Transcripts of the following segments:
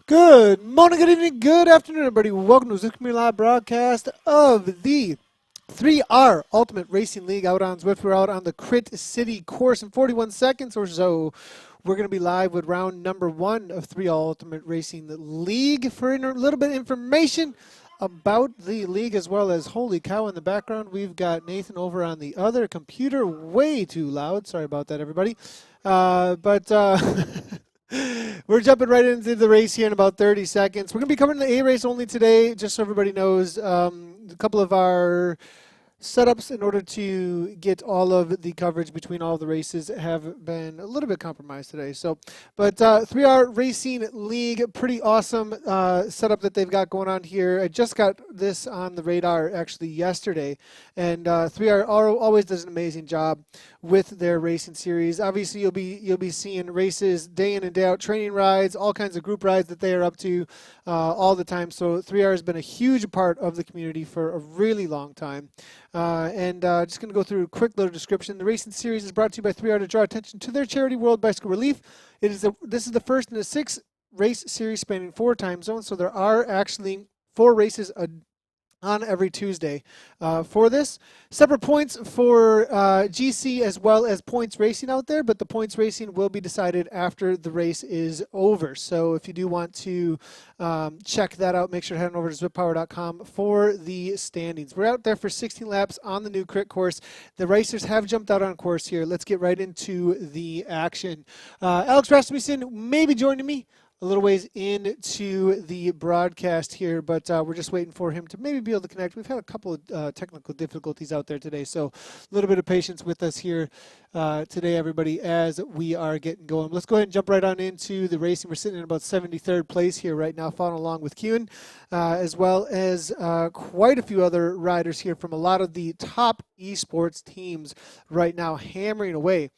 Good morning, good evening, good afternoon, everybody. Welcome to Zwift Community Live broadcast of the 3R Ultimate Racing League out on Zwift. We're out on the Crit City course in 41 seconds or so. We're going to be live with round number 1 of 3R Ultimate Racing League. For a little bit of information about the league, as well as, holy cow, in the background, we've got Nathan over on the other computer, way too loud. Sorry about that, everybody. We're jumping right into the race here in about 30 seconds. We're going to be covering the A race only today, just so everybody knows. A couple of our setups in order to get all of the coverage between all of the races have been a little bit compromised today. But 3R Racing League, pretty awesome setup that they've got going on here. I just got this on the radar actually yesterday, and 3R always does an amazing job with their racing series. Obviously, you'll be seeing races day in and day out, training rides, all kinds of group rides that they are up to all the time. So 3R has been a huge part of the community for a really long time. Just going to go through a quick little description. The racing series is brought to you by 3R to draw attention to their charity, World Bicycle Relief. This is the first in a 6 race series spanning 4 time zones. So there are actually 4 races on every Tuesday for this. Separate points for GC as well as points racing out there, but the points racing will be decided after the race is over. So if you do want to check that out, make sure to head on over to zwiftpower.com for the standings. We're out there for 16 laps on the new crit course. The racers have jumped out on course here. Let's get right into the action. Alex Rasmussen may be joining me a little ways into the broadcast here, but we're just waiting for him to maybe be able to connect. We've had a couple of technical difficulties out there today, so a little bit of patience with us here today, everybody, as we are getting going. Let's go ahead and jump right on into the racing. We're sitting in about 73rd place here right now, following along with Kuhn, as well as quite a few other riders here from a lot of the top esports teams right now, hammering away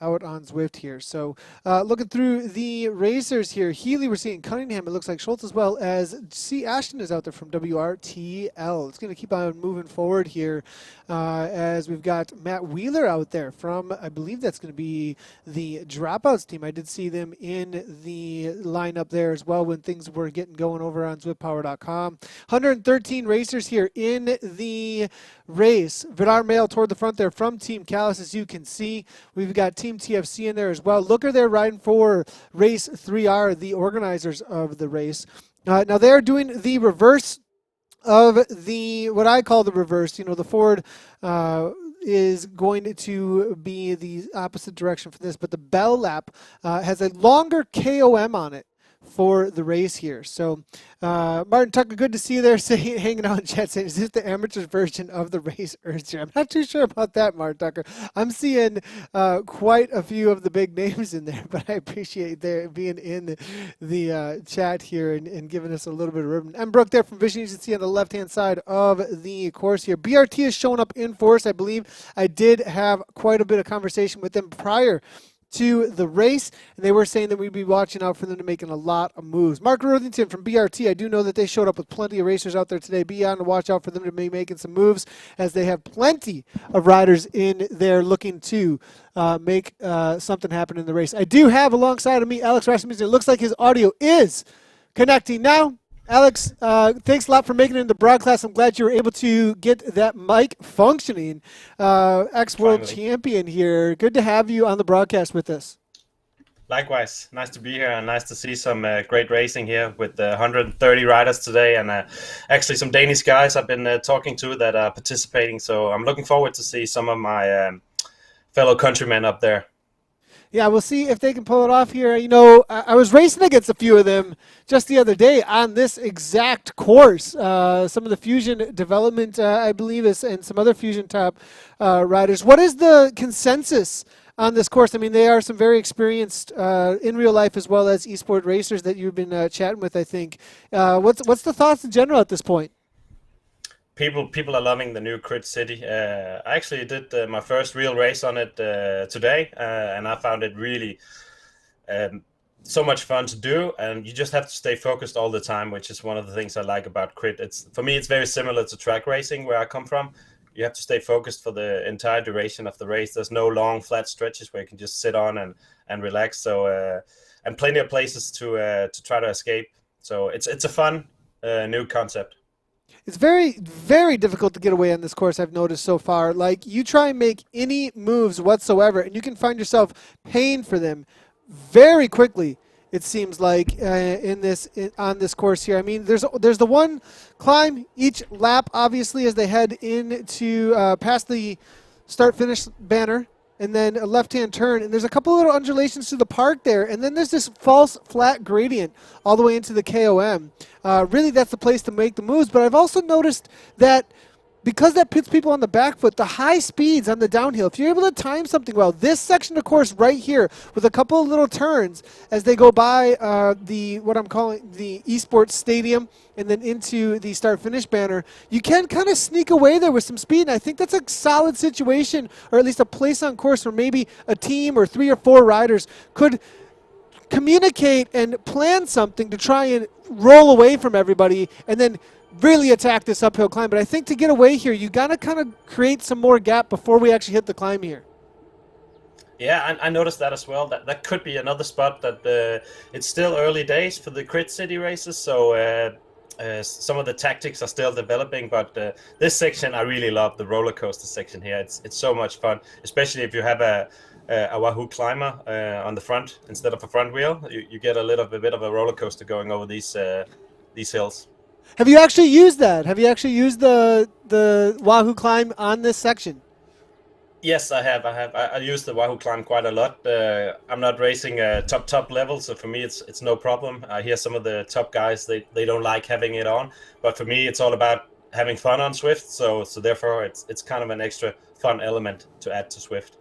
out on Zwift here. So looking through the racers here, Healy, we're seeing Cunningham, it looks like Schultz, as well as C. Ashton is out there from WRTL. It's going to keep on moving forward here as we've got Matt Wheeler out there from, I believe that's going to be the Dropouts team. I did see them in the lineup there as well when things were getting going over on zwiftpower.com. 113 racers here in the race. Vidar Mail toward the front there from Team Callus, as you can see. We've got Team TFC in there as well. Looker there riding for Race 3R, the organizers of the race. Now they're doing the reverse of what I call the reverse, the forward is going to be the opposite direction for this, but the Bell lap has a longer KOM on it for the race here. So, Martin Tucker, good to see you there hanging out in chat saying, is this the amateur version of the race urge? I'm not too sure about that, Martin Tucker. I'm seeing quite a few of the big names in there, but I appreciate their being in the chat here and giving us a little bit of ribbon. I'm Brooke there from Vision Agency on the left-hand side of the course here. BRT is showing up in force, I believe. I did have quite a bit of conversation with them prior to the race, and they were saying that we'd be watching out for them to making a lot of moves. Mark Worthington from BRT, I do know that they showed up with plenty of racers out there today. Be on to watch out for them to be making some moves, as they have plenty of riders in there looking to make something happen in the race. I do have alongside of me Alex Rasmussen. It looks like his audio is connecting now. Alex, thanks a lot for making it in the broadcast. I'm glad you were able to get that mic functioning. Ex-world champion here. Good to have you on the broadcast with us. Likewise. Nice to be here and nice to see some great racing here with 130 riders today and actually some Danish guys I've been talking to that are participating. So I'm looking forward to see some of my fellow countrymen up there. Yeah, we'll see if they can pull it off here. You know, I was racing against a few of them just the other day on this exact course. Some of the Fusion development, I believe, and some other Fusion top riders. What is the consensus on this course? I mean, they are some very experienced in real life as well as esport racers that you've been chatting with, I think. What's the thoughts in general at this point? People are loving the new Crit City. I actually did my first real race on it today, and I found it really so much fun to do. And you just have to stay focused all the time, which is one of the things I like about Crit. For me, it's very similar to track racing where I come from. You have to stay focused for the entire duration of the race. There's no long flat stretches where you can just sit on and relax. So and plenty of places to try to escape. So it's a fun new concept. It's very, very difficult to get away on this course, I've noticed so far. Like, you try and make any moves whatsoever, and you can find yourself paying for them very quickly, it seems like, on this course here. I mean, there's the one climb each lap, obviously, as they head into past the start-finish banner, and then a left-hand turn, and there's a couple little undulations to the park there, and then there's this false flat gradient all the way into the KOM. Really, that's the place to make the moves, but I've also noticed that because that puts people on the back foot, the high speeds on the downhill, if you're able to time something well, this section of course right here with a couple of little turns as they go by what I'm calling the esports stadium and then into the start-finish banner, you can kind of sneak away there with some speed, and I think that's a solid situation, or at least a place on course where maybe a team or 3 or 4 riders could communicate and plan something to try and roll away from everybody and then really attack this uphill climb. But I think to get away here, you got to kind of create some more gap before we actually hit the climb here. Yeah, I noticed that as well. That could be another spot that it's still early days for the Crit City races, so some of the tactics are still developing. But this section, I really love the roller coaster section here. It's so much fun, especially if you have a Wahoo climber on the front instead of a front wheel. You get a bit of a roller coaster going over these hills. Have you actually used that? Have you actually used the Wahoo climb on this section? Yes, I have. I use the Wahoo climb quite a lot. I'm not racing top level, so for me it's no problem. I hear some of the top guys they don't like having it on, but for me it's all about having fun on Zwift. So therefore it's kind of an extra fun element to add to Zwift.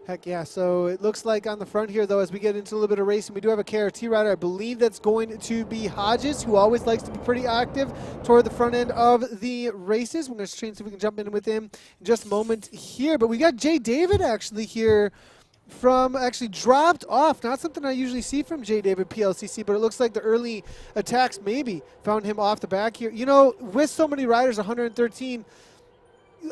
Heck yeah. So it looks like on the front here, though, as we get into a little bit of racing, we do have a KRT rider. I believe that's going to be Hodges, who always likes to be pretty active toward the front end of the races. We're going to try and see if we can jump in with him in just a moment here. But we got Jay David actually here actually dropped off. Not something I usually see from Jay David PLCC, but it looks like the early attacks maybe found him off the back here. You know, with so many riders, 113,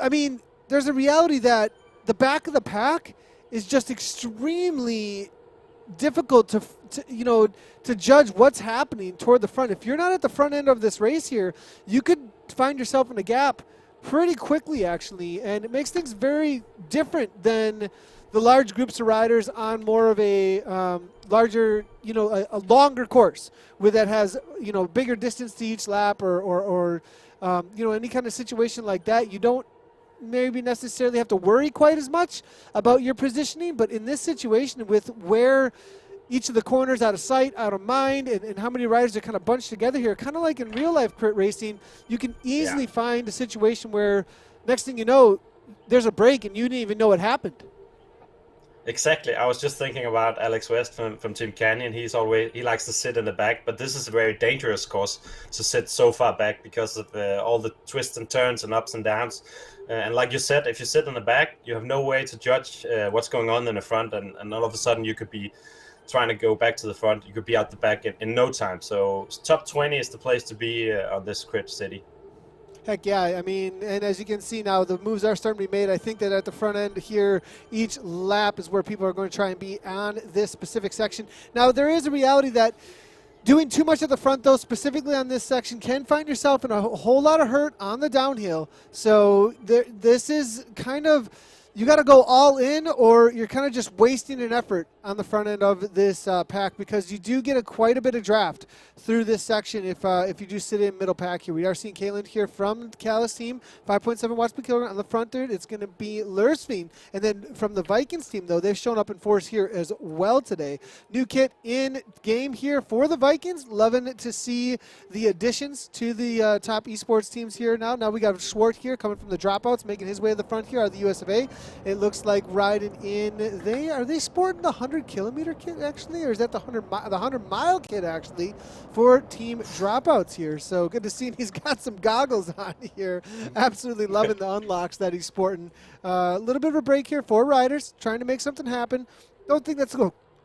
I mean, there's a reality that the back of the pack is just extremely difficult to judge what's happening toward the front. If you're not at the front end of this race here, you could find yourself in a gap pretty quickly, actually, and it makes things very different than the large groups of riders on more of a larger, a longer course that has, bigger distance to each lap or any kind of situation like that. You don't maybe necessarily have to worry quite as much about your positioning, but in this situation with where each of the corners out of sight, out of mind, and how many riders are kind of bunched together here, kind of like in real life crit racing, you can easily find a situation where next thing you know, there's a break and you didn't even know what happened. Exactly. I was just thinking about Alex West from Team Canyon. He likes to sit in the back, but this is a very dangerous course to sit so far back because of all the twists and turns and ups and downs. And like you said, if you sit in the back, you have no way to judge what's going on in the front, and all of a sudden you could be trying to go back to the front. You could be out the back in no time. So top 20 is the place to be on this Crit City. Heck yeah, I mean, and as you can see now, the moves are starting to be made. I think that at the front end here, each lap is where people are going to try and be on this specific section. Now, there is a reality that doing too much at the front, though, specifically on this section, can find yourself in a whole lot of hurt on the downhill. So this is kind of, you got to go all in, or you're kind of just wasting an effort on the front end of this pack, because you do get quite a bit of draft through this section if you do sit in middle pack here. We are seeing Kayland here from the Callis team, 5.7 watts per kilogram on the front third. It's going to be Lursveen. And then from the Vikings team, though, they've shown up in force here as well today. New kit in game here for the Vikings. Loving to see the additions to the top esports teams here now. Now we got Schwartz here coming from the dropouts, making his way to the front here out of the US of A. It looks like riding in, are they sporting the 100-kilometer kit actually, or is that the 100-mile kit actually for team dropouts here? So good to see him. He's got some goggles on here. Absolutely loving the unlocks that he's sporting. A little bit of a break here for riders, trying to make something happen. Don't think that's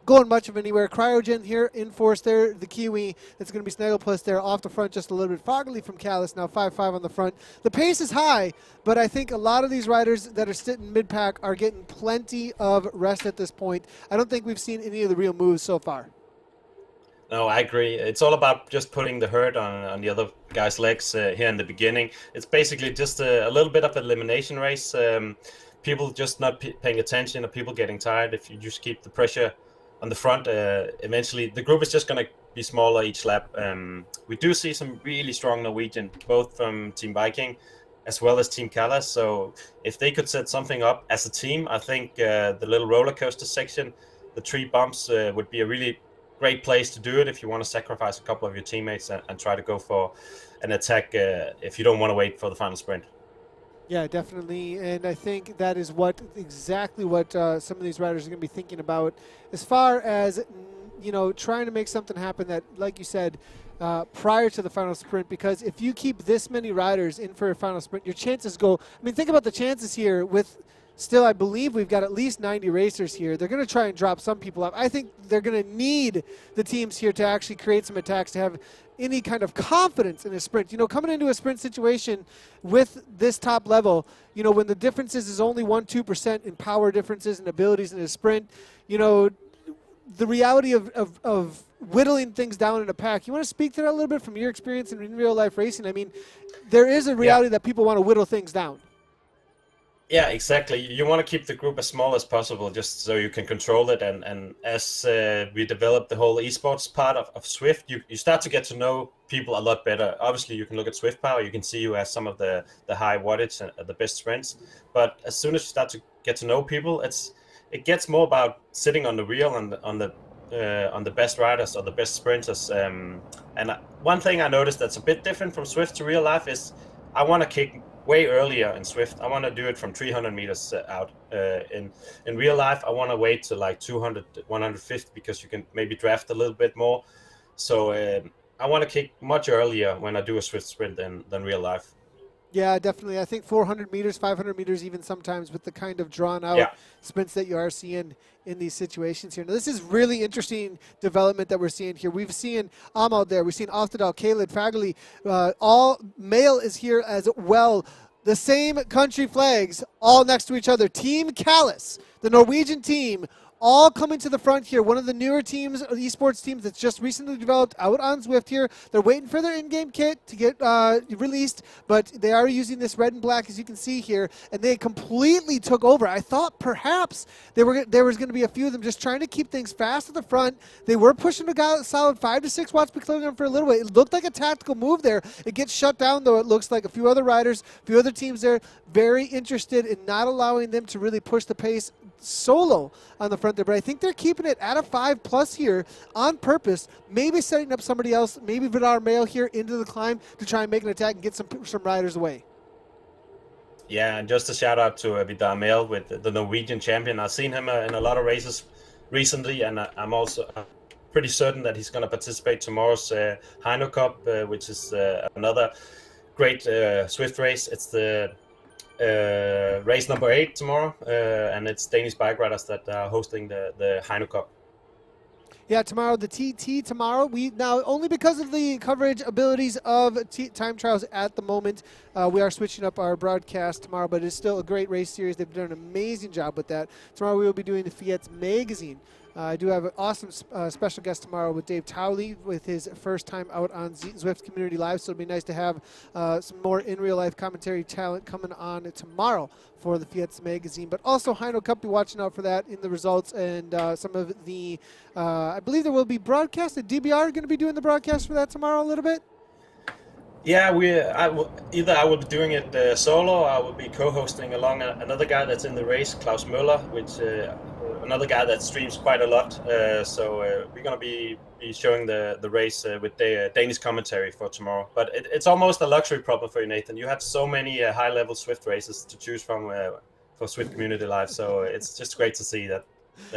going much of anywhere. Cryogen here in force there. The Kiwi that's going to be Snagglepuss there off the front, just a little bit foggily from Callis. Now 5.5 on the front. The pace is high, but I think a lot of these riders that are sitting mid-pack are getting plenty of rest at this point. I don't think we've seen any of the real moves so far. No, I agree. It's all about just putting the hurt on the other guy's legs here in the beginning. It's basically just a little bit of elimination race. People just not paying attention, or people getting tired. If you just keep the pressure on the front, eventually the group is just going to be smaller each lap. We do see some really strong Norwegian, both from Team Viking as well as Team Callis. So if they could set something up as a team, I think the little roller coaster section, the 3 bumps, would be a really great place to do it if you want to sacrifice a couple of your teammates and try to go for an attack if you don't want to wait for the final sprint. Yeah, definitely, and I think that is exactly what some of these riders are going to be thinking about as far as, trying to make something happen that, like you said, prior to the final sprint, because if you keep this many riders in for a final sprint, your chances go, think about the chances here with still, I believe we've got at least 90 racers here. They're going to try and drop some people up. I think they're going to need the teams here to actually create some attacks to have any kind of confidence in a sprint. Coming into a sprint situation with this top level, when the differences is only 1-2% in power differences and abilities in a sprint, the reality of whittling things down in a pack. You want to speak to that a little bit from your experience in real life racing? There is a reality that people want to whittle things down. Yeah, exactly. You want to keep the group as small as possible just so you can control it. And as we develop the whole esports part of Swift, you start to get to know people a lot better. Obviously, you can look at Swift Power. You can see who has some of the high wattage and the best sprints. But as soon as you start to get to know people, it gets more about sitting on the wheel and on the best riders or the best sprinters. And one thing I noticed that's a bit different from Swift to real life is I want to kick way earlier in Swift. I want to do it from 300 meters out. In real life, I want to wait to like 200, 150 because you can maybe draft a little bit more. So I want to kick much earlier when I do a Swift sprint than real life. Yeah, definitely. I think 400 meters, 500 meters even sometimes with the kind of drawn-out sprints that you are seeing in these situations here. Now, this is really interesting development that we're seeing here. We've seen Ahmad there. We've seen Oftedal, Khaled, Fagerly. All male is here as well. The same country flags all next to each other. Team Callis, the Norwegian team, all coming to the front here. One of the newer teams, esports teams that's just recently developed out on Zwift here. They're waiting for their in-game kit to get released, but they are using this red and black, as you can see here, and they completely took over. I thought perhaps there was going to be a few of them just trying to keep things fast at the front. They were pushing a solid 5 to 6 watts per kilogram for a little bit. It looked like a tactical move there. It gets shut down, though. It looks like a few other riders, a few other teams there, very interested in not allowing them to really push the pace solo on the front there. But I think they're keeping it at a 5+ here on purpose, maybe setting up somebody else, maybe Vidar Mail here into the climb to try and make an attack and get some riders away. Yeah, and just a shout out to Vidar Mail with the Norwegian champion. I've seen him in a lot of races recently, and I'm also pretty certain that he's going to participate tomorrow's Heino Cup, which is another great Zwift race. It's the race number 8 tomorrow, and it's Danish bike riders that are hosting the Heino Cup. Yeah, tomorrow, the TT tomorrow. We now, only because of the coverage abilities of time trials at the moment, we are switching up our broadcast tomorrow, but it's still a great race series. They've done an amazing job with that. Tomorrow we will be doing the Fiat Magazine. I do have an awesome special guest tomorrow with Dave Towley with his first time out on Zwift Community Live, so it'll be nice to have some more in real-life commentary talent coming on tomorrow for the Fiat Magazine. But also Heino Cup, be watching out for that in the results and some of the, I believe there will be broadcast. The DBR going to be doing the broadcast for that tomorrow a little bit? Yeah, I will be doing it solo, or I will be co-hosting along another guy that's in the race, Klaus Müller, which another guy that streams quite a lot. So we're going to be showing the race with the Danish commentary for tomorrow. But it's almost a luxury problem for you, Nathan. You have so many high-level Zwift races to choose from for Zwift Community Live. So it's just great to see that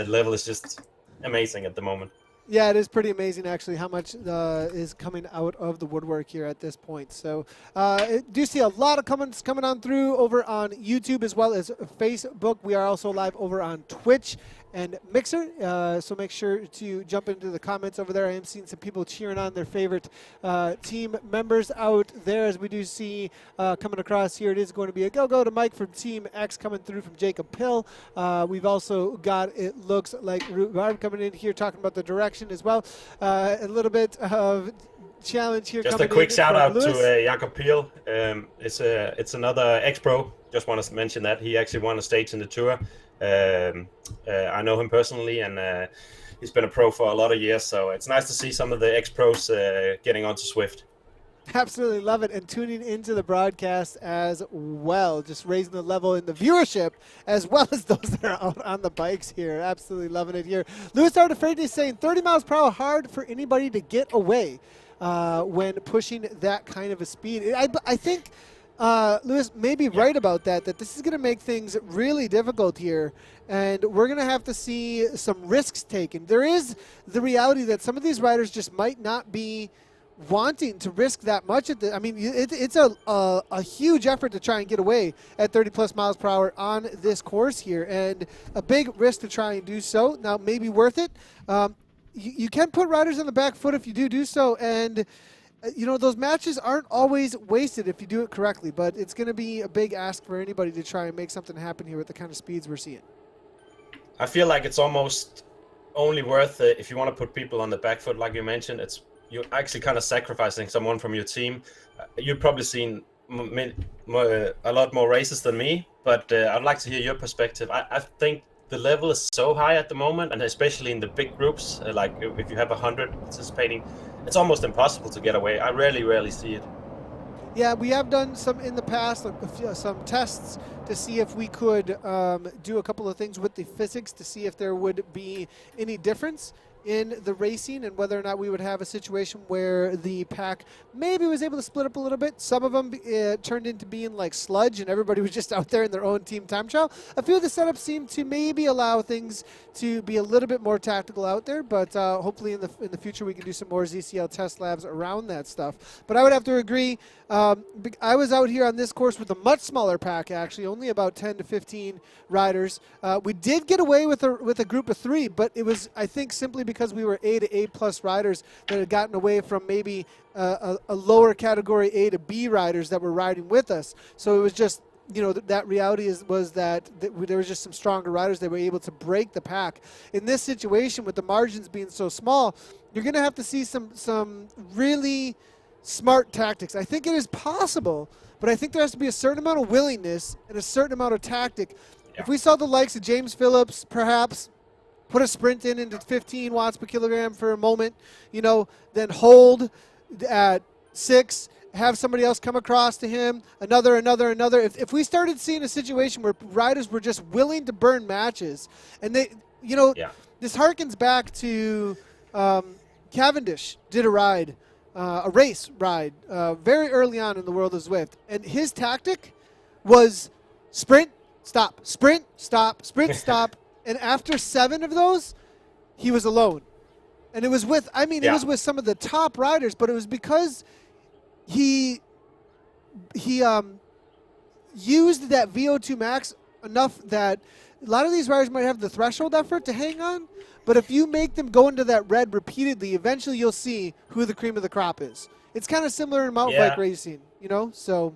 level is just amazing at the moment. Yeah, it is pretty amazing, actually, how much is coming out of the woodwork here at this point. So do see a lot of comments coming on through over on YouTube as well as Facebook. We are also live over on Twitch and Mixer, so make sure to jump into the comments over there. I am seeing some people cheering on their favorite team members out there, as we do see coming across here. It is going to be a go to Mike from Team X coming through from Jacob Pill. We've also got, it looks like Rhubarb coming in here talking about the direction as well. A little bit of challenge here. Just a quick shout out to Jakob Piel. It's another ex-pro. Just want to mention that he actually won a stage in the tour. I know him personally, and he's been a pro for a lot of years, so it's nice to see some of the ex-pros getting onto Zwift. Absolutely love it, and tuning into the broadcast as well, just raising the level in the viewership as well as those that are out on the bikes here. Absolutely loving it here. Louis Artefredi is saying 30 miles per hour, hard for anybody to get away when pushing that kind of a speed. I think Lewis may be right about that this is going to make things really difficult here, and we're going to have to see some risks taken. There is the reality that some of these riders just might not be wanting to risk that much. It's a huge effort to try and get away at 30+ miles per hour on this course here, and a big risk to try and do so. Now, maybe worth it. You can put riders on the back foot if you do so, and those matches aren't always wasted if you do it correctly, but it's going to be a big ask for anybody to try and make something happen here with the kind of speeds we're seeing. I feel like it's almost only worth it if you want to put people on the back foot, like you mentioned. You're actually kind of sacrificing someone from your team. You've probably seen a lot more races than me, but I'd like to hear your perspective. I think the level is so high at the moment, and especially in the big groups, like if you have 100 participating, it's almost impossible to get away. I rarely see it. Yeah, we have done some in the past, some tests to see if we could do a couple of things with the physics to see if there would be any difference in the racing and whether or not we would have a situation where the pack maybe was able to split up a little bit. Some of them turned into being like sludge and everybody was just out there in their own team time trial. A few of the setups seem to maybe allow things to be a little bit more tactical out there, but hopefully in the future we can do some more ZCL test labs around that stuff. But I would have to agree, I was out here on this course with a much smaller pack, actually, only about 10 to 15 riders. We did get away with a group of 3, but it was, I think, simply because we were A to A plus riders that had gotten away from maybe a lower category A to B riders that were riding with us. So it was just that reality was that there was just some stronger riders that were able to break the pack. In this situation, with the margins being so small, you're going to have to see some really smart tactics. I think it is possible, but I think there has to be a certain amount of willingness and a certain amount of tactic. Yeah. If we saw the likes of James Phillips, perhaps put a sprint into 15 watts per kilogram for a moment, then hold at 6, have somebody else come across to him, another. If we started seeing a situation where riders were just willing to burn matches, and they, this harkens back to Cavendish did a race ride very early on in the world of Zwift, and his tactic was sprint, stop, sprint, stop, sprint, stop, and after 7 of those, he was alone. And it was with, it was with some of the top riders, but it was because he used that VO2 max enough that a lot of these riders might have the threshold effort to hang on, but if you make them go into that red repeatedly, eventually you'll see who the cream of the crop is. It's kind of similar in mountain bike racing, so...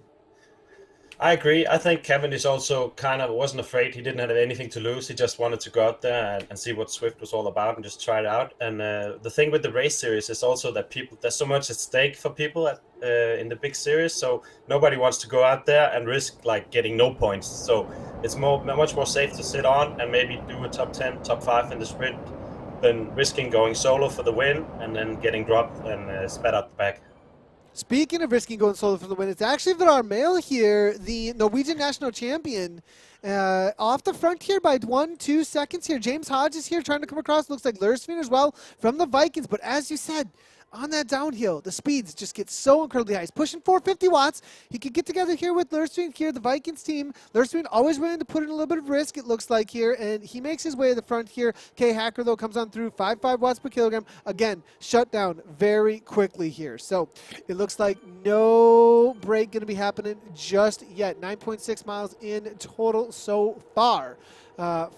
I agree. I think Cavendish also kind of wasn't afraid. He didn't have anything to lose. He just wanted to go out there and see what Zwift was all about and just try it out. And the thing with the race series is also that there's so much at stake for people in the big series. So nobody wants to go out there and risk like getting no points. So it's much more safe to sit on and maybe do a top 10, top 5 in the sprint than risking going solo for the win and then getting dropped and spat out the back. Speaking of risking going solo for the win, it's actually Vidar Mail here, the Norwegian national champion, off the front here by 1-2 seconds here. James Hodge is here trying to come across. Looks like Lursveen as well from the Vikings. But as you said, on that downhill, the speeds just get so incredibly high. He's pushing 450 watts. He could get together here with Lursveen here, the Vikings team. Lursveen always willing to put in a little bit of risk, it looks like here, and he makes his way to the front here. K Hacker, though, comes on through 5 watts per kilogram. Again, shut down very quickly here. So it looks like no break going to be happening just yet. 9.6 miles in total so far.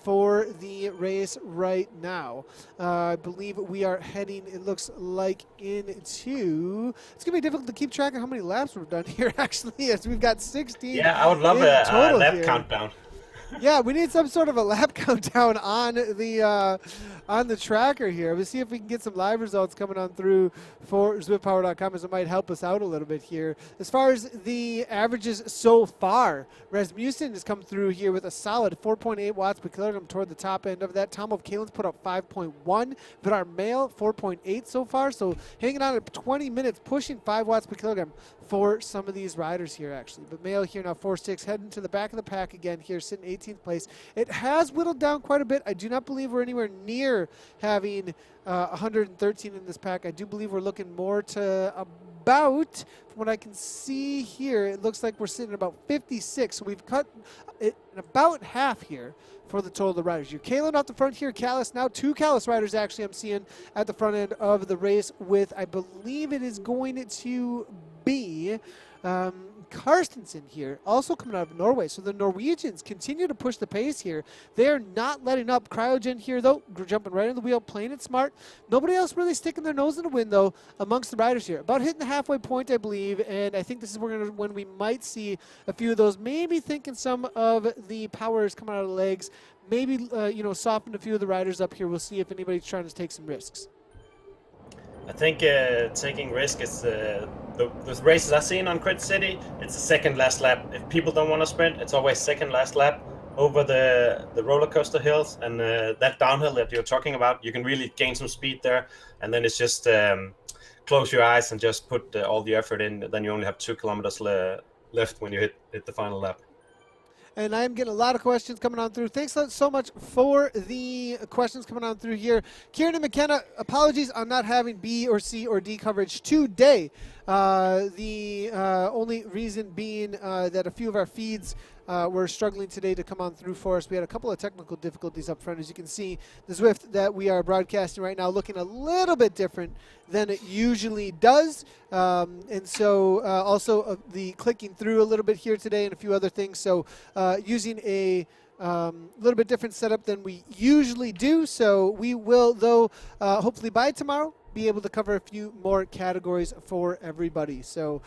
For the race right now. I believe we are heading, it looks like, into... It's going to be difficult to keep track of how many laps we've done here, actually, as we've got 16. Yeah, I would love a lap countdown. Yeah, we need some sort of a lap countdown on the tracker here. We'll see if we can get some live results coming on through for ZwiftPower.com, as it might help us out a little bit here. As far as the averages so far, Rasmussen has come through here with a solid 4.8 watts per kilogram toward the top end of that. Tom of Kalen's put up 5.1. Vidar Mail, 4.8 so far. So hanging on at 20 minutes, pushing 5 watts per kilogram for some of these riders here, actually. But Mail here now 4.6, heading to the back of the pack again here, sitting 18th place. It has whittled down quite a bit. I do not believe we're anywhere near having 113 in this pack. I do believe we're looking more to about, from what I can see here, it looks like we're sitting at about 56. So we've cut it in about half here for the total of the riders. You're Kalen out the front here, Callis. Now 2 Callis riders actually I'm seeing at the front end of the race with, I believe it is going to be Karstensen here, also coming out of Norway. So the Norwegians continue to push the pace here. They're not letting up. Cryogen here, though, jumping right on the wheel, playing it smart. Nobody else really sticking their nose in the wind, though, amongst the riders here. About hitting the halfway point, I believe, and I think this is when we might see a few of those, maybe thinking some of the powers coming out of the legs, maybe, soften a few of the riders up here. We'll see if anybody's trying to take some risks. I think taking risk is the races I've seen on Crit City. It's the second last lap. If people don't want to sprint, it's always second last lap over the roller coaster hills, and that downhill that you're talking about, you can really gain some speed there. And then it's just close your eyes and just put all the effort in. Then you only have 2 kilometers left when you hit the final lap. And I'm getting a lot of questions coming on through. Thanks so much for the questions coming on through here. Kieran and McKenna, apologies on not having B or C or D coverage today. The only reason being that a few of our feeds were struggling today to come on through for us. We had a couple of technical difficulties up front. As you can see, the Zwift that we are broadcasting right now looking a little bit different than it usually does. And so also the clicking through a little bit here today and a few other things. So using a little bit different setup than we usually do. So we will, though, hopefully by tomorrow, be able to cover a few more categories for everybody. So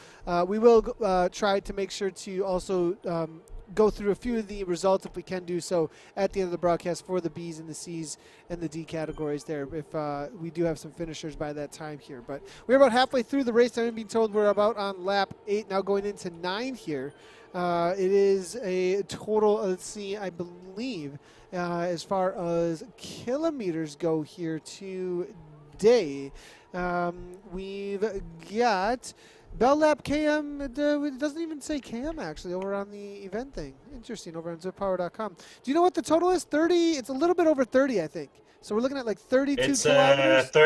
we will try to make sure to also go through a few of the results if we can do so at the end of the broadcast for the B's and the C's and the D categories there if we do have some finishers by that time here. But we're about halfway through the race. I'm being told we're about on lap 8 now, going into 9 here. It is a total, let's see, I believe as far as kilometers go here today, we've got Bell Lap KM, it doesn't even say KM actually over on the event thing. Interesting, over on zippower.com. Do you know what the total is? 30, it's a little bit over 30, I think. So we're looking at like 32 kilometers. It's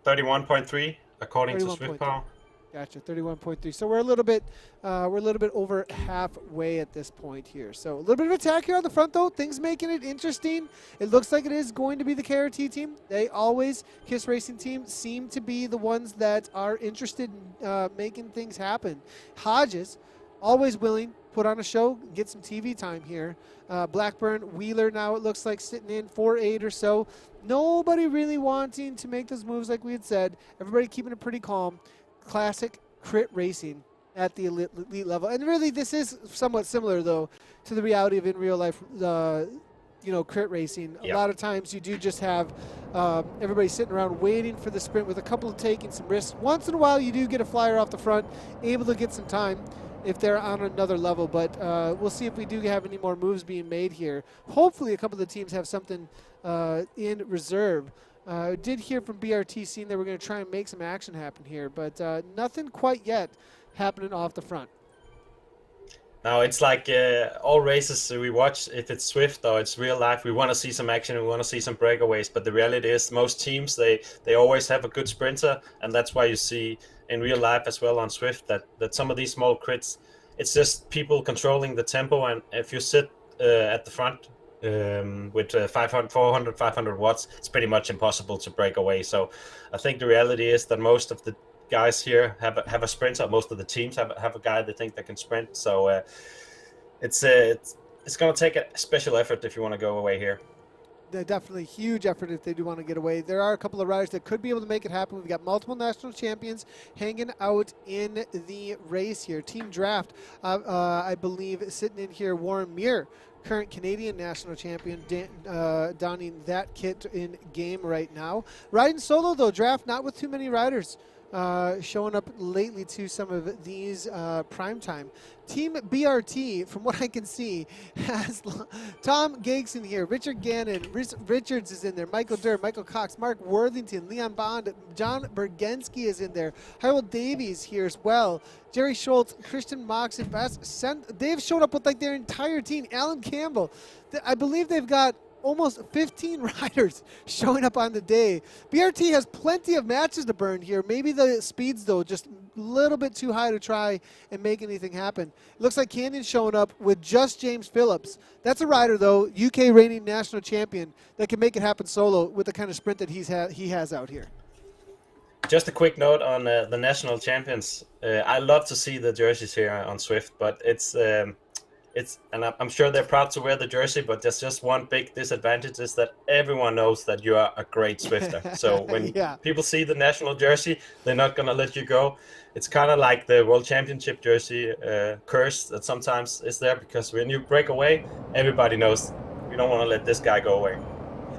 31.3 according to 31.3. Swift Power. Gotcha, 31.3. So we're a little bit over halfway at this point here. So a little bit of attack here on the front, though. Things making it interesting. It looks like it is going to be the KRT team. They always, KISS Racing team, seem to be the ones that are interested in making things happen. Hodges, always willing, put on a show, get some TV time here. Blackburn, Wheeler now it looks like sitting in 4-8 or so. Nobody really wanting to make those moves like we had said. Everybody keeping it pretty calm. Classic crit racing at the elite level. And really this is somewhat similar though to the reality of in real life crit racing. Yep. A lot of times you do just have everybody sitting around waiting for the sprint with a couple of taking some risks. Once in a while you do get a flyer off the front, able to get some time if they're on another level, but we'll see if we do have any more moves being made here. Hopefully a couple of the teams have something in reserve. Did hear from BRT seeing they were going to try and make some action happen here, but nothing quite yet happening off the front. Now it's like all races we watch, if it's Swift or it's real life, we want to see some action, we want to see some breakaways, but the reality is most teams, they always have a good sprinter, and that's why you see in real life as well on Swift that some of these small crits, it's just people controlling the tempo, and if you sit at the front with 400, 500 watts, it's pretty much impossible to break away. So I think the reality is that most of the guys here have a sprinter. Most of the teams have a guy they think they can sprint. So it's going to take a special effort if you want to go away here. Definitely huge effort if they do want to get away. There are a couple of riders that could be able to make it happen. We've got multiple national champions hanging out in the race here. Team Draft, I believe, sitting in here, Warren Muir, current Canadian national champion, donning that kit in game right now. Riding solo, though, Draft, not with too many riders. Showing up lately to some of these primetime. Team BRT, from what I can see, has Tom Gakeson here, Richard Gannon, Richards is in there, Michael Durr, Michael Cox, Mark Worthington, Leon Bond, John Bergenski is in there, Harold Davies here as well, Jerry Schultz, Christian Moxon, they've showed up with like their entire team, Alan Campbell. I believe they've got almost 15 riders showing up on the day. BRT has plenty of matches to burn here. Maybe the speeds, though, just a little bit too high to try and make anything happen. It looks like Canyon's showing up with just James Phillips. That's a rider, though, UK reigning national champion, that can make it happen solo with the kind of sprint that he has out here. Just a quick note on the national champions. I love to see the jerseys here on Swift, but it's and I'm sure they're proud to wear the jersey, but there's just one big disadvantage is that everyone knows that you are a great Swifter. So when people see the national jersey, they're not going to let you go. It's kind of like the World Championship jersey curse that sometimes is there, because when you break away, everybody knows we don't want to let this guy go away.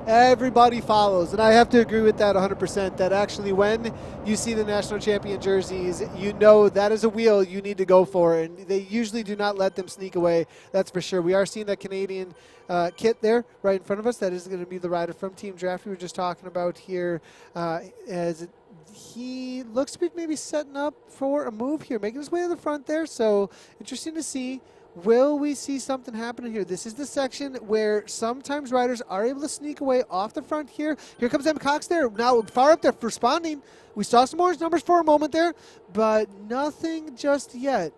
Everybody follows, and I have to agree with that 100%, that actually when you see the national champion jerseys, you know that is a wheel you need to go for, and they usually do not let them sneak away, that's for sure. We are seeing that Canadian kit there right in front of us. That is going to be the rider from Team Draft we were just talking about here, as he looks to be maybe setting up for a move here, making his way to the front there, so interesting to see. Will we see something happening here? This is the section where sometimes riders are able to sneak away off the front here. Here comes Em Cox there. Now far up there for responding. We saw some orange numbers for a moment there, but nothing just yet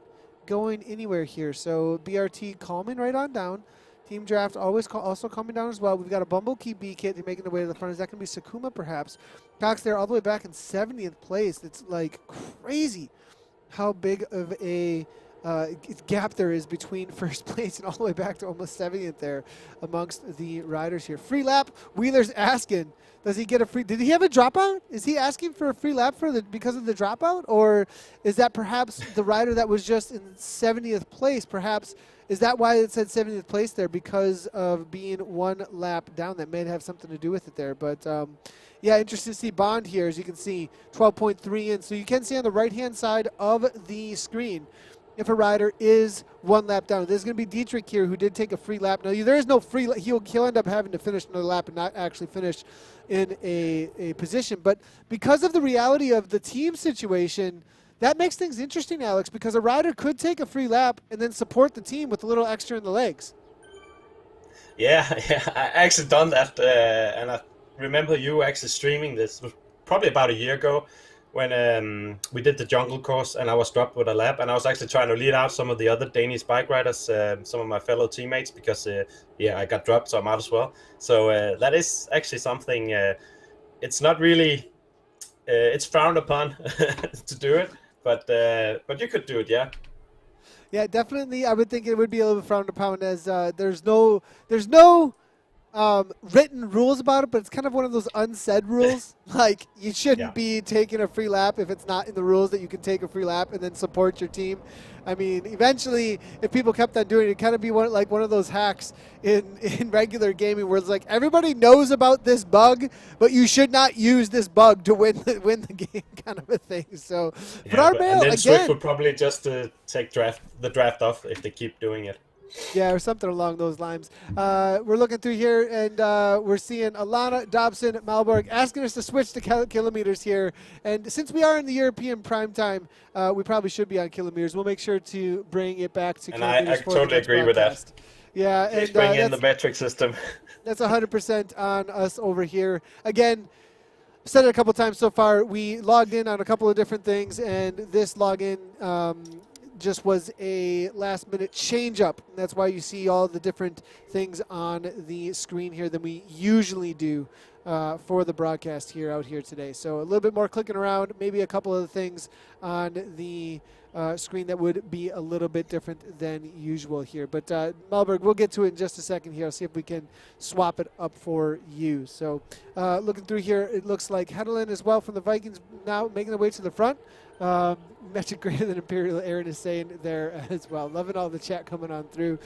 going anywhere here. So BRT calming right on down. Team Draft always also calming down as well. We've got a Bumblebee B kit making their way to the front. Is that going to be Sakuma perhaps? Cox there all the way back in 70th place. It's like crazy how big of a gap there is between first place and all the way back to almost 70th there amongst the riders here. Free lap, Wheeler's asking Does he get a free? Did he have a dropout? Is he asking for a free lap because of the dropout, or is that perhaps the rider that was just in 70th place? Perhaps is that why it said 70th place there, because of being one lap down? That may have something to do with it there. But yeah, interesting to see Bond here. As you can see, 12.3 in. So you can see on the right-hand side of the screen if a rider is one lap down. There's going to be Dietrich here, who did take a free lap. Now, there is no free. He'll end up having to finish another lap and not actually finish in a position. But because of the reality of the team situation, that makes things interesting, Alex, because a rider could take a free lap and then support the team with a little extra in the legs. Yeah, I actually done that, and I remember you actually streaming this. It was probably about a year ago, when we did the jungle course, and I was dropped with a lap, and I was actually trying to lead out some of the other Danish bike riders, some of my fellow teammates, because I got dropped, so I might as well. So that is actually something. It's not really, it's frowned upon to do it, but you could do it, yeah. Yeah, definitely. I would think it would be a little bit frowned upon, as there's no written rules about it, but it's kind of one of those unsaid rules. Like, you shouldn't be taking a free lap if it's not in the rules that you can take a free lap and then support your team. I mean, eventually, if people kept on doing it, it'd kind of be one of those hacks in regular gaming where it's like, everybody knows about this bug, but you should not use this bug to win the game, kind of a thing. So, but our mail, and then Swift again, would probably just take the draft off if they keep doing it. Yeah, or something along those lines. We're looking through here, and we're seeing Alana Dobson at Malborg asking us to switch to kilometers here. And since we are in the European prime time, we probably should be on kilometers. We'll make sure to bring it back to kilometers. And I totally agree with that. Yeah, Please and bring in the metric system. That's 100% on us over here. Again, I've said it a couple times so far. We logged in on a couple of different things, and this login just was a last-minute change-up. That's why you see all the different things on the screen here than we usually do for the broadcast here out here today. So a little bit more clicking around, maybe a couple of things on the screen that would be a little bit different than usual here. But Malberg, we'll get to it in just a second here. I'll see if we can swap it up for you. So looking through here, it looks like Hedelin as well from the Vikings now making their way to the front. Metric greater than Imperial, Aaron is saying there as well. Loving all the chat coming on through.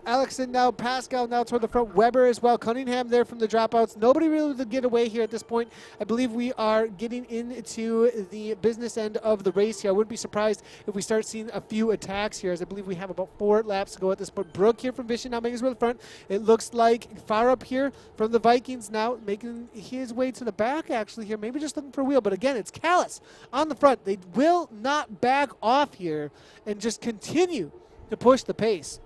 Alexson now, Pascal now toward the front. Weber as well. Cunningham there from the dropouts. Nobody really to get away here at this point. I believe we are getting into the business end of the race here. I wouldn't be surprised if we start seeing a few attacks here, as I believe we have about 4 laps to go at this point. Brooke here from Vision now making his way to the front. It looks like far up here from the Vikings now making his way to the back actually here. Maybe just looking for a wheel. But again, it's Callis on the front. They will not back off here and just continue to push the pace.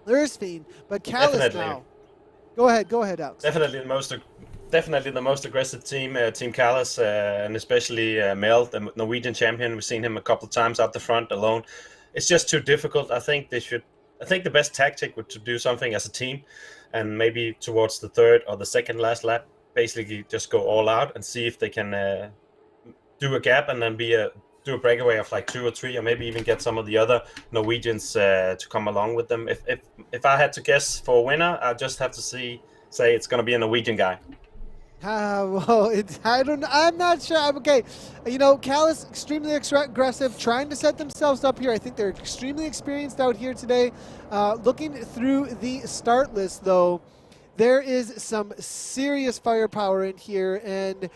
There's Fiend, but Callis now. Go ahead, Alex. Definitely the most aggressive team, Team Callis, and especially Mel, the Norwegian champion. We've seen him a couple of times out the front alone. It's just too difficult. I think the best tactic would to do something as a team, and maybe towards the third or the second last lap, basically just go all out and see if they can do a gap and then do a breakaway of like 2 or 3, or maybe even get some of the other Norwegians to come along with them. If I had to guess for a winner, I'd just have to say it's going to be a Norwegian guy. Well, I'm not sure. Okay, Callis extremely aggressive, trying to set themselves up here. I think they're extremely experienced out here today. Looking through the start list, though, there is some serious firepower in here, and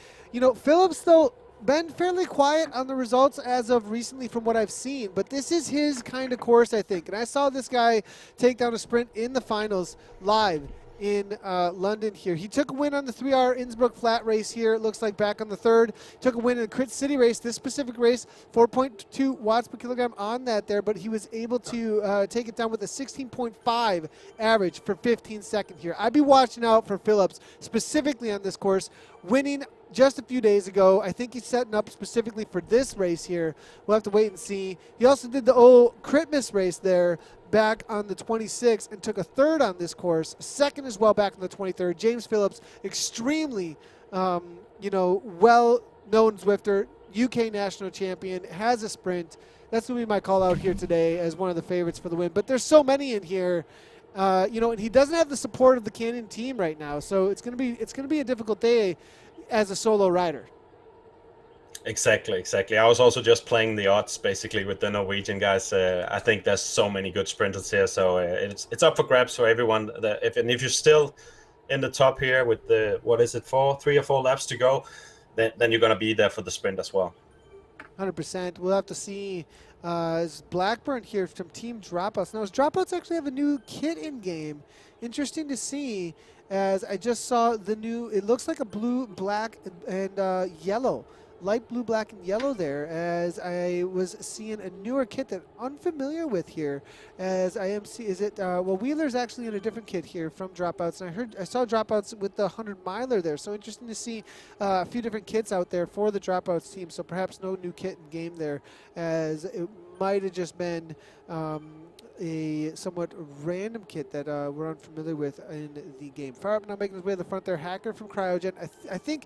Phillips though been fairly quiet on the results as of recently from what I've seen, but this is his kind of course, I think. And I saw this guy take down a sprint in the finals live in London here. He took a win on the 3R Innsbruck flat race here, it looks like, back on the 3rd. Took a win in the Crit City race, this specific race, 4.2 watts per kilogram on that there, but he was able to take it down with a 16.5 average for 15 seconds here. I'd be watching out for Phillips specifically on this course, winning just a few days ago. I think he's setting up specifically for this race here. We'll have to wait and see. He also did the old Christmas race there back on the 26th and took a 3rd on this course, 2nd as well back on the 23rd. James Phillips, extremely, well-known Zwifter, UK national champion, has a sprint. That's going to be my call out here today as one of the favorites for the win. But there's so many in here. And he doesn't have the support of the Canyon team right now, so it's going to be a difficult day. as a solo rider. Exactly. I was also just playing the odds basically with the Norwegian guys. I think there's so many good sprinters here, so it's up for grabs for everyone. If you're still in the top here with the 3 or 4 laps to go, then you're gonna be there for the sprint as well. 100%. We'll have to see. Is Blackburn here from Team Dropouts. Now, does Dropouts actually have a new kit in game? Interesting to see, as I just saw the new. It looks like a blue, black, and yellow. Light blue, black, and yellow there, as I was seeing a newer kit that I'm unfamiliar with here. As I am see, is it well, Wheeler's actually in a different kit here from Dropouts, and I saw Dropouts with the 100 miler there. So interesting to see a few different kits out there for the Dropouts team. So perhaps no new kit in game there, as it might have just been a somewhat random kit that we're unfamiliar with in the game. Far up now, making his way to the front there. Hacker from Cryogen. I think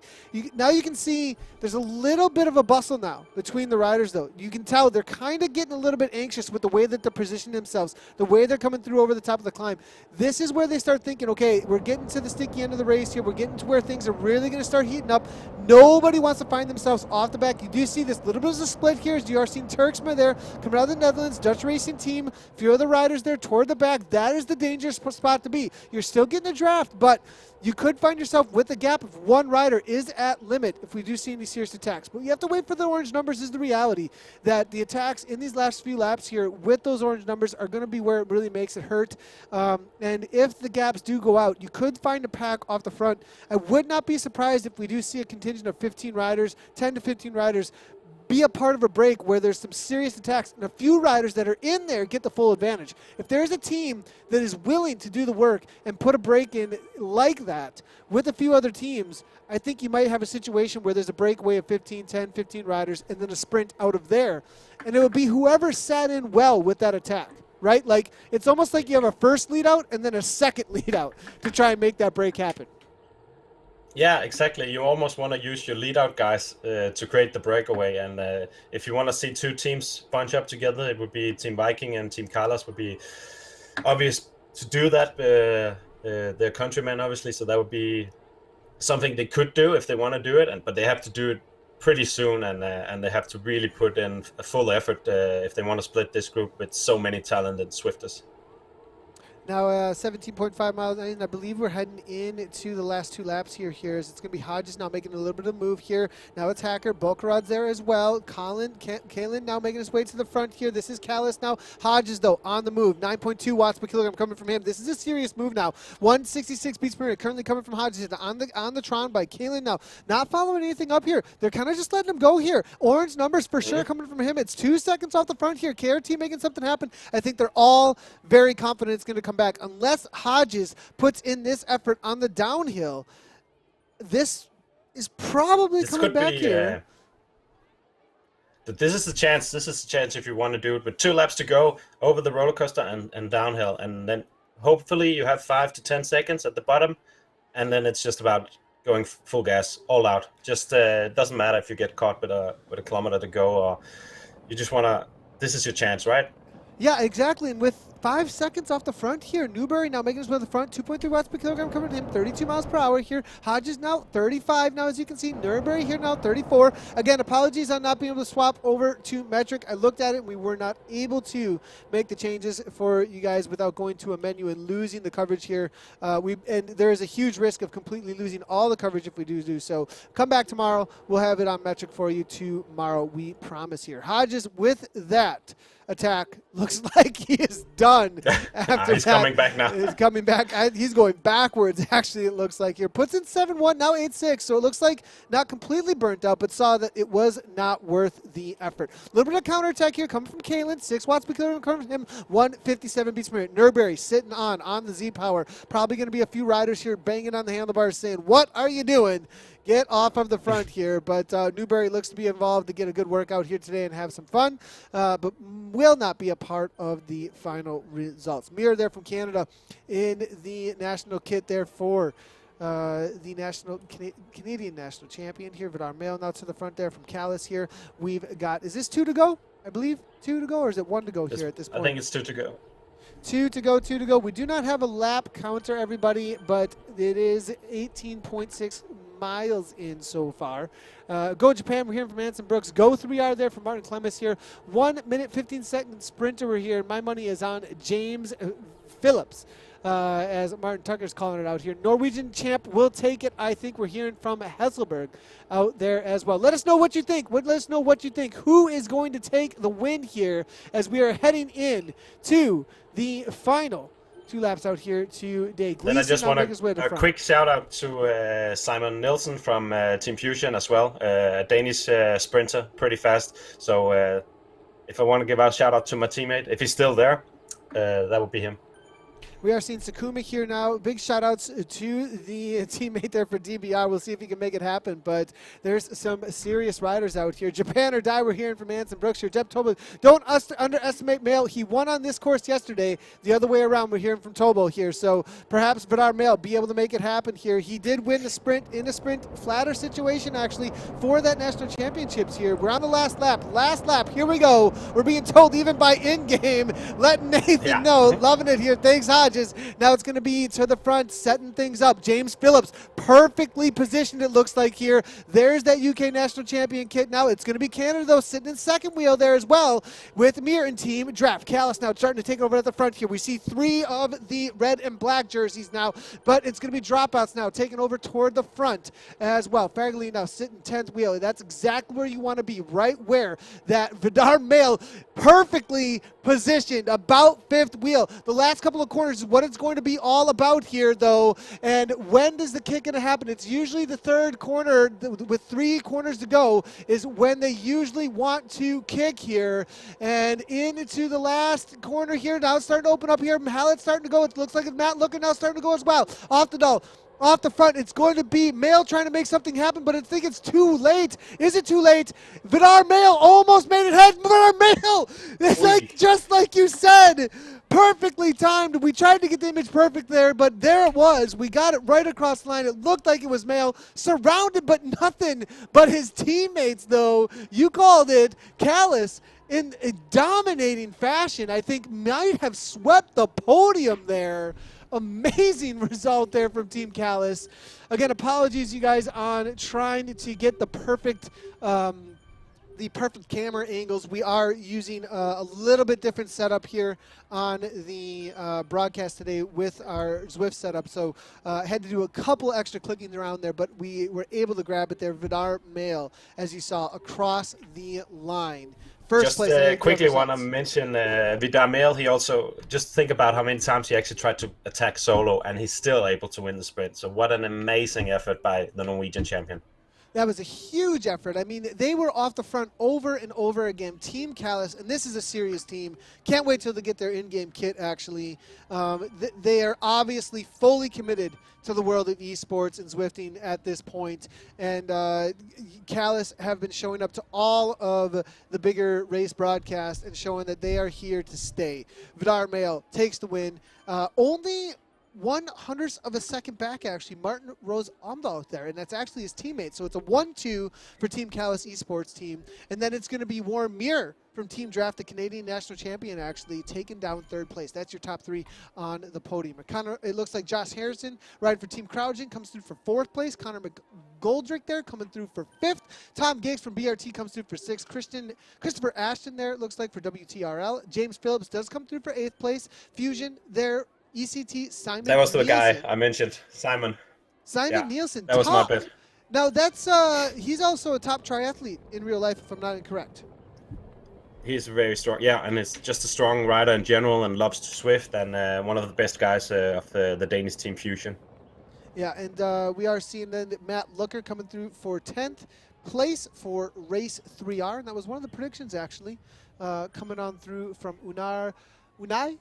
now you can see there's a little bit of a bustle now between the riders, though. You can tell they're kind of getting a little bit anxious with the way that they're positioning themselves, the way they're coming through over the top of the climb. This is where they start thinking, okay, we're getting to the sticky end of the race here. We're getting to where things are really going to start heating up. Nobody wants to find themselves off the back. You do see this little bit of a split here, as you are seeing Turksma there coming out of the Netherlands, Dutch racing team, a few other riders there toward the back. That is the dangerous spot to be. You're still getting a draft, but you could find yourself with a gap if one rider is at limit if we do see any serious attacks. But you have to wait for the orange numbers is the reality, that the attacks in these last few laps here with those orange numbers are going to be where it really makes it hurt. And if the gaps do go out, you could find a pack off the front. I would not be surprised if we do see a contingent of 15 riders, 10 to 15 riders, be a part of a break where there's some serious attacks and a few riders that are in there get the full advantage. If there's a team that is willing to do the work and put a break in like that with a few other teams, I think you might have a situation where there's a breakaway of 15 riders and then a sprint out of there. And it would be whoever sat in well with that attack, right? Like, it's almost like you have a first lead out and then a second lead out to try and make that break happen. Yeah, exactly. You almost want to use your lead-out guys to create the breakaway. And if you want to see two teams bunch up together, it would be Team Viking and Team Carlos would be obvious to do that. They're countrymen, obviously, so that would be something they could do if they want to do it. But they have to do it pretty soon, and they have to really put in a full effort if they want to split this group with so many talented Swifters. Now 17.5 miles in. I believe we're heading into the last 2 laps here. It's going to be Hodges now making a little bit of move here. Now it's Hacker. Bulkerod's there as well. Kalen now making his way to the front here. This is Callis now. Hodges, though, on the move. 9.2 watts per kilogram coming from him. This is a serious move now. 166 beats per minute currently coming from Hodges on the Tron by Kalen now. Not following anything up here. They're kind of just letting him go here. Orange numbers for sure coming from him. It's 2 seconds off the front here. KRT making something happen. I think they're all very confident it's going to come back. Unless Hodges puts in this effort on the downhill, this is probably coming back here. But this is the chance. This is the chance if you want to do it with 2 laps to go over the roller coaster and downhill, and then hopefully you have 5 to 10 seconds at the bottom, and then it's just about going full gas, all out. Just doesn't matter if you get caught with a kilometer to go, or you just want to. This is your chance, right? Yeah, exactly. And with 5 seconds off the front here, Newberry now making his way to the front. 2.3 watts per kilogram coming to him. 32 miles per hour here. Hodges now 35 now, as you can see. Newberry here now 34. Again, apologies on not being able to swap over to metric. I looked at it, and we were not able to make the changes for you guys without going to a menu and losing the coverage here. And there is a huge risk of completely losing all the coverage if we do so. Come back tomorrow. We'll have it on metric for you tomorrow. We promise here. Hodges with that attack looks like he is done after he's coming back now. He's coming back. He's going backwards, actually, it looks like here. Puts in 7-1, now 8-6, so it looks like not completely burnt out, but saw that it was not worth the effort. A little bit of counterattack here coming from Kalen. 6 watts per kilogram coming from him. 157 beats per minute. Nurberry sitting on the Z-Power. Probably going to be a few riders here banging on the handlebars saying, what are you doing? Get off of the front here, but Newberry looks to be involved to get a good workout here today and have some fun, but will not be a part of the final results. Mir there from Canada in the national kit there for the Canadian national champion here. Vidar Mail now to the front there from Callis here. We've got, is this 2 to go? I believe 2 to go, or is it 1 to go here at this point? I think it's 2 to go. 2 to go, 2 to go. We do not have a lap counter, everybody, but it is 18.6 miles in so far. Go Japan, we're hearing from Anson Brooks. Go 3R there from Martin Clemens here. 1 minute, 15-second sprinter we're here. My money is on James Phillips. As Martin Tucker's calling it out here. Norwegian champ will take it. I think we're hearing from Hesselberg out there as well. Let us know what you think. Let us know what you think. Who is going to take the win here as we are heading in to the final 2 laps out here today. Then I just want a quick shout out to Simon Nielsen from Team Fusion as well, a Danish sprinter, pretty fast. So if I want to give a shout out to my teammate, if he's still there, that would be him. We are seeing Sakuma here now. Big shout outs to the teammate there for DBR. We'll see if he can make it happen, but there's some serious riders out here. Japan or die, we're hearing from Anson Brooks here. Jeb Tobel, don't underestimate Mail. He won on this course yesterday. The other way around, we're hearing from Tobel here. So perhaps Vidar Mail be able to make it happen here. He did win the sprint in a sprint flatter situation, actually, for that national championships here. We're on the last lap. Last lap. Here we go. We're being told even by in-game, letting Nathan know. Loving it here. Thanks, Hodges. Now it's going to be to the front, setting things up. James Phillips, perfectly positioned, it looks like here. There's that UK national champion kit. Now it's going to be Canada, though, sitting in second wheel there as well with Mir and Team Draft. Callis now starting to take over at the front here. We see 3 of the red and black jerseys now, but it's going to be dropouts now, taking over toward the front as well. Fairley now sitting 10th wheel. That's exactly where you want to be, right where that Vidar Mail perfectly positioned, about 5th wheel. The last couple of corners is what it's going to be all about here, though. And when does the kick going to happen? It's usually the 3rd corner with 3 corners to go is when they usually want to kick here. And into the last corner here. Now it's starting to open up here. Hallett's starting to go. It looks like it's Matt Looker now starting to go as well. Off the doll. Off the front, it's going to be Mail trying to make something happen, but I think it's too late. Is it too late? Vidar Mail almost made it ahead. Vidar Mail! It's like, just like you said, perfectly timed. We tried to get the image perfect there, but there it was. We got it right across the line. It looked like it was Mail, surrounded but nothing but his teammates, though. You called it. Callis, in a dominating fashion, I think might have swept the podium there. Amazing result there from Team Callis. Again, apologies, you guys, on trying to get the perfect camera angles. We are using a little bit different setup here on the broadcast today with our Zwift setup. So had to do a couple extra clickings around there, but we were able to grab it there. Vidar Mail, as you saw, across the line. First place. Just quickly want to mention Vidar Mail. He also, just think about how many times he actually tried to attack solo, and he's still able to win the sprint. So what an amazing effort by the Norwegian champion. That was a huge effort. I mean, they were off the front over and over again. Team Callis, and this is a serious team. Can't wait till they get their in-game kit, actually. They are obviously fully committed to the world of esports and Zwifting at this point. And Callis have been showing up to all of the bigger race broadcasts and showing that they are here to stay. Vidar Mail takes the win. Only 1/100th of a second back, actually, Martin Rose Omdahl there, and that's actually his teammate. So it's a 1-2 for Team Callis Esports team. And then it's going to be Warren Muir from Team Draft, the Canadian national champion, actually taking down 3rd place. That's your top 3 on the podium. It looks like Josh Harrison riding for Team Crowdgen comes through for 4th place. Connor McGoldrick there coming through for 5th. Tom Giggs from BRT comes through for 6th. Christopher Ashton there, it looks like, for WTRL. James Phillips does come through for 8th place. Fusion there. ECT, Simon. That was the Nielsen. guy I mentioned, Simon. Nielsen. That was my bet. Now that's he's also a top triathlete in real life, if I'm not incorrect. He's very strong, yeah, and he's just a strong rider in general and loves to Swift, and one of the best guys of the Danish Team Fusion. Yeah, and we are seeing then Matt Looker coming through for 10th place for race 3R, and that was one of the predictions actually coming on through from Unai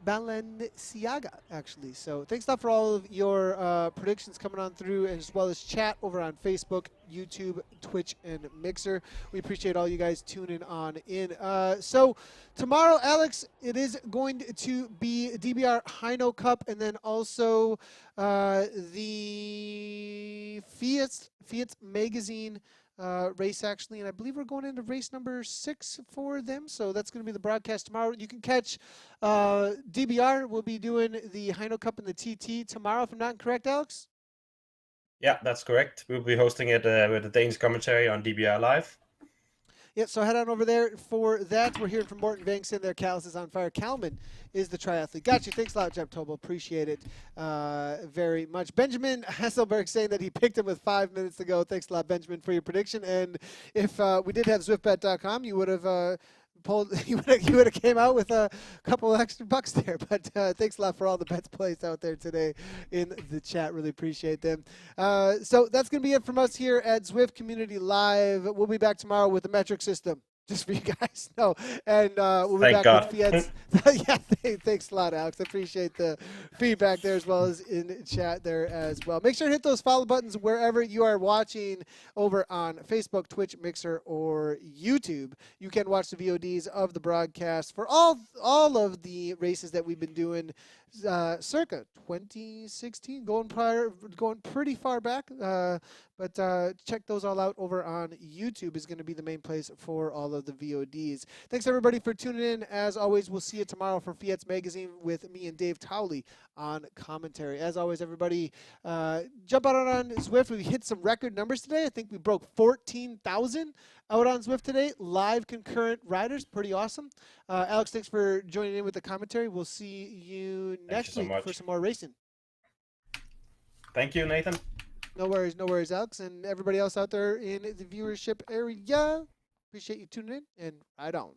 Balenciaga, actually. So thanks a lot for all of your predictions coming on through, as well as chat over on Facebook, YouTube, Twitch, and Mixer. We appreciate all you guys tuning on in. So tomorrow, Alex, it is going to be DBR Hino Cup, and then also the Fiat Magazine race, actually, and I believe we're going into race number 6 for them, so that's going to be the broadcast tomorrow. You can catch DBR. We'll be doing the Hino Cup and the TT tomorrow, if I'm not incorrect, Alex? Yeah, that's correct. We'll be hosting it with the Danish commentary on DBR Live. Yeah, so head on over there for that. We're hearing from Morten Vangsten there. Callus is on fire. Kalman is the triathlete. Got you. Thanks a lot, Jeb Tobel. Appreciate it very much. Benjamin Hasselberg saying that he picked him with 5 minutes to go. Thanks a lot, Benjamin, for your prediction. And if we did have Zwiftbet.com, you would have you would have came out with a couple extra bucks there. But thanks a lot for all the bets placed out there today in the chat. Really appreciate them. So that's going to be it from us here at Zwift Community Live. We'll be back tomorrow with the metric system. Just for you guys know, and we'll be Thank back God. with Fiat's. Yeah, thanks a lot, Alex. I appreciate the feedback there as well as in chat there as well. Make sure to hit those follow buttons wherever you are watching over on Facebook, Twitch, Mixer, or YouTube. You can watch the VODs of the broadcast for all of the races that we've been doing circa 2016, going pretty far back. But check those all out over on YouTube is going to be the main place for all of the VODs. Thanks, everybody, for tuning in. As always, we'll see you tomorrow for Fiat's Magazine with me and Dave Towley on commentary. As always, everybody, jump out on Zwift. We hit some record numbers today. I think we broke 14,000 out on Zwift today. Live concurrent riders. Pretty awesome. Alex, thanks for joining in with the commentary. We'll see you next week for some more racing. Thank you, Nathan. No worries, Alex, and everybody else out there in the viewership area. Appreciate you tuning in, and ride on.